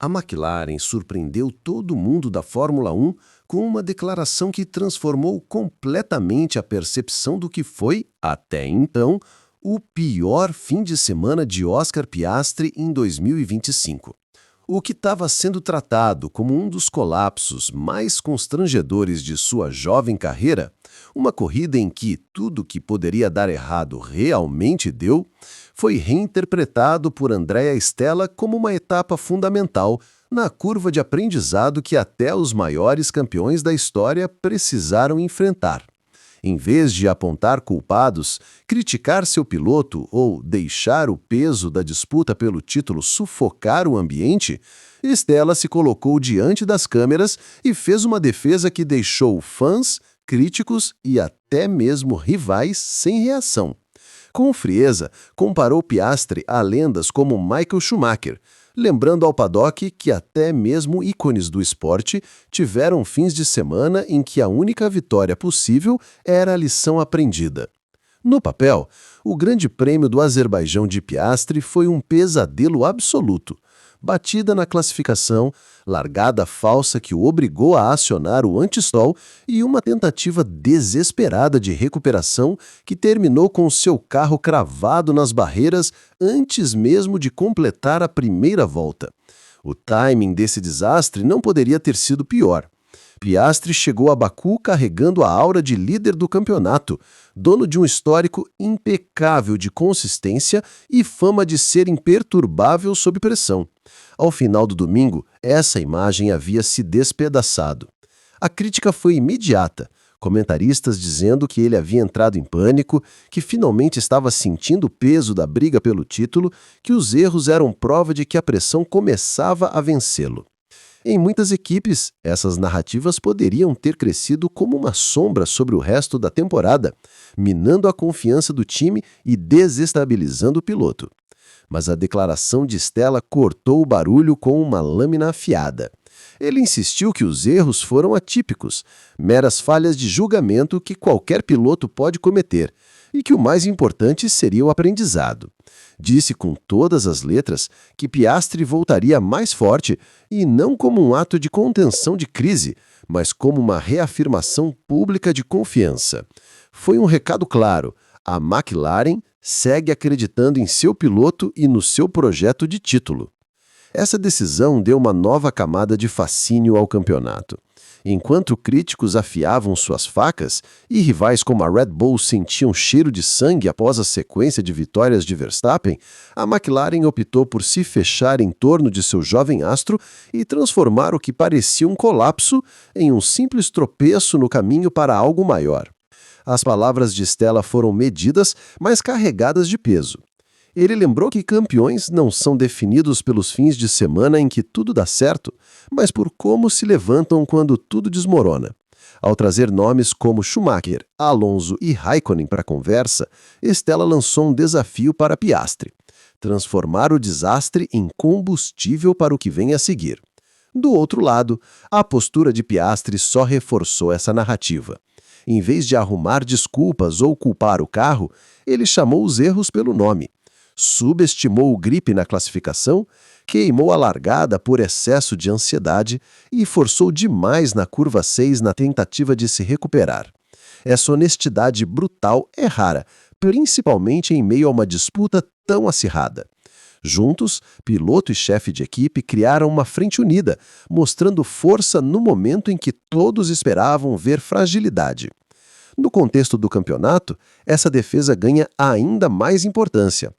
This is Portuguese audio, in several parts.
A McLaren surpreendeu todo mundo da Fórmula 1 com uma declaração que transformou completamente a percepção do que foi, até então, o pior fim de semana de Oscar Piastri em 2025. O que estava sendo tratado como um dos colapsos mais constrangedores de sua jovem carreira, uma corrida em que tudo que poderia dar errado realmente deu, foi reinterpretado por Andrea Stella como uma etapa fundamental na curva de aprendizado que até os maiores campeões da história precisaram enfrentar. Em vez de apontar culpados, criticar seu piloto ou deixar o peso da disputa pelo título sufocar o ambiente, Stella se colocou diante das câmeras e fez uma defesa que deixou fãs, críticos e até mesmo rivais sem reação. Com frieza, comparou Piastri a lendas como Michael Schumacher, lembrando ao paddock que até mesmo ícones do esporte tiveram fins de semana em que a única vitória possível era a lição aprendida. No papel, o Grande Prêmio do Azerbaijão de Piastri foi um pesadelo absoluto. Batida na classificação, largada falsa que o obrigou a acionar o anti-stall e uma tentativa desesperada de recuperação que terminou com seu carro cravado nas barreiras antes mesmo de completar a primeira volta. O timing desse desastre não poderia ter sido pior. Piastri chegou a Baku carregando a aura de líder do campeonato, dono de um histórico impecável de consistência e fama de ser imperturbável sob pressão. Ao final do domingo, essa imagem havia se despedaçado. A crítica foi imediata, comentaristas dizendo que ele havia entrado em pânico, que finalmente estava sentindo o peso da briga pelo título, que os erros eram prova de que a pressão começava a vencê-lo. Em muitas equipes, essas narrativas poderiam ter crescido como uma sombra sobre o resto da temporada, minando a confiança do time e desestabilizando o piloto. Mas a declaração de Stella cortou o barulho com uma lâmina afiada. Ele insistiu que os erros foram atípicos, meras falhas de julgamento que qualquer piloto pode cometer, e que o mais importante seria o aprendizado. Disse com todas as letras que Piastri voltaria mais forte e não como um ato de contenção de crise, mas como uma reafirmação pública de confiança. Foi um recado claro: a McLaren segue acreditando em seu piloto e no seu projeto de título. Essa decisão deu uma nova camada de fascínio ao campeonato. Enquanto críticos afiavam suas facas e rivais como a Red Bull sentiam cheiro de sangue após a sequência de vitórias de Verstappen, a McLaren optou por se fechar em torno de seu jovem astro e transformar o que parecia um colapso em um simples tropeço no caminho para algo maior. As palavras de Stella foram medidas, mas carregadas de peso. Ele lembrou que campeões não são definidos pelos fins de semana em que tudo dá certo, mas por como se levantam quando tudo desmorona. Ao trazer nomes como Schumacher, Alonso e Raikkonen para a conversa, Stella lançou um desafio para Piastri: transformar o desastre em combustível para o que vem a seguir. Do outro lado, a postura de Piastri só reforçou essa narrativa. Em vez de arrumar desculpas ou culpar o carro, ele chamou os erros pelo nome. Subestimou o gripe na classificação, queimou a largada por excesso de ansiedade e forçou demais na curva 6 na tentativa de se recuperar. Essa honestidade brutal é rara, principalmente em meio a uma disputa tão acirrada. Juntos, piloto e chefe de equipe criaram uma frente unida, mostrando força no momento em que todos esperavam ver fragilidade. No contexto do campeonato, essa defesa ganha ainda mais importância.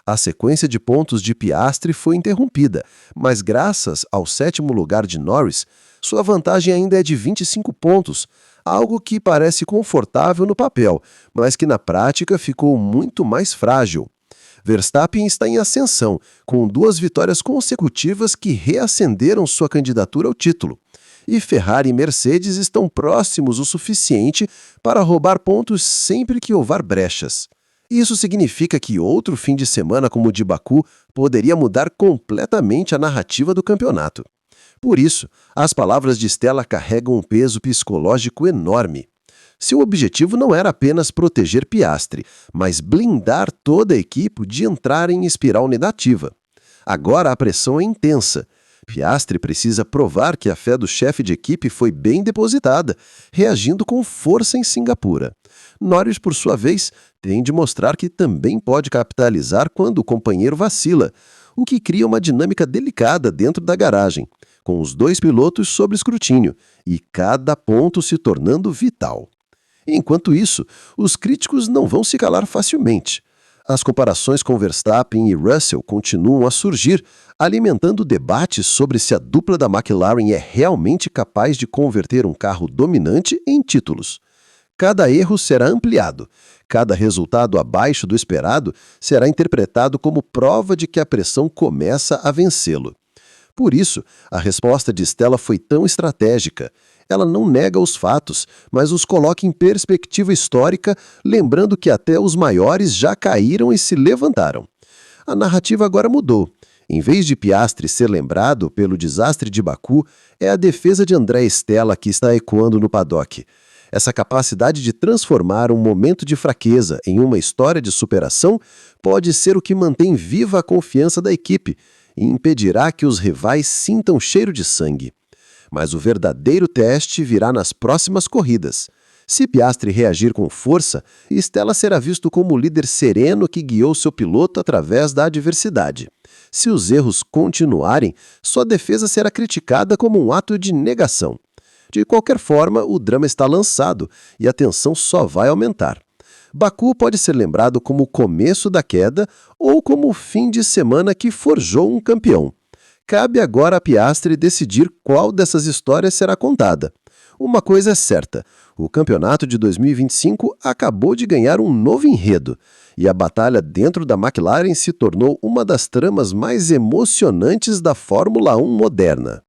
A sequência de pontos de Piastri foi interrompida, mas graças ao 7º lugar de Norris, sua vantagem ainda é de 25 pontos, algo que parece confortável no papel, mas que na prática ficou muito mais frágil. Verstappen está em ascensão, com 2 vitórias consecutivas que reacenderam sua candidatura ao título. E Ferrari e Mercedes estão próximos o suficiente para roubar pontos sempre que houver brechas. Isso significa que outro fim de semana como o de Baku poderia mudar completamente a narrativa do campeonato. Por isso, as palavras de Stella carregam um peso psicológico enorme. Seu objetivo não era apenas proteger Piastri, mas blindar toda a equipe de entrar em espiral negativa. Agora a pressão é intensa. Piastri precisa provar que a fé do chefe de equipe foi bem depositada, reagindo com força em Singapura. Norris, por sua vez, tem de mostrar que também pode capitalizar quando o companheiro vacila, o que cria uma dinâmica delicada dentro da garagem, com os dois pilotos sob escrutínio e cada ponto se tornando vital. Enquanto isso, os críticos não vão se calar facilmente. As comparações com Verstappen e Russell continuam a surgir, alimentando debates sobre se a dupla da McLaren é realmente capaz de converter um carro dominante em títulos. Cada erro será ampliado, cada resultado abaixo do esperado será interpretado como prova de que a pressão começa a vencê-lo. Por isso, a resposta de Stella foi tão estratégica. Ela não nega os fatos, mas os coloca em perspectiva histórica, lembrando que até os maiores já caíram e se levantaram. A narrativa agora mudou. Em vez de Piastri ser lembrado pelo desastre de Baku, é a defesa de André Stella que está ecoando no paddock. Essa capacidade de transformar um momento de fraqueza em uma história de superação pode ser o que mantém viva a confiança da equipe e impedirá que os rivais sintam cheiro de sangue. Mas o verdadeiro teste virá nas próximas corridas. Se Piastri reagir com força, Stella será visto como o líder sereno que guiou seu piloto através da adversidade. Se os erros continuarem, sua defesa será criticada como um ato de negação. De qualquer forma, o drama está lançado e a tensão só vai aumentar. Baku pode ser lembrado como o começo da queda ou como o fim de semana que forjou um campeão. Cabe agora a Piastri decidir qual dessas histórias será contada. Uma coisa é certa, o campeonato de 2025 acabou de ganhar um novo enredo, e a batalha dentro da McLaren se tornou uma das tramas mais emocionantes da Fórmula 1 moderna.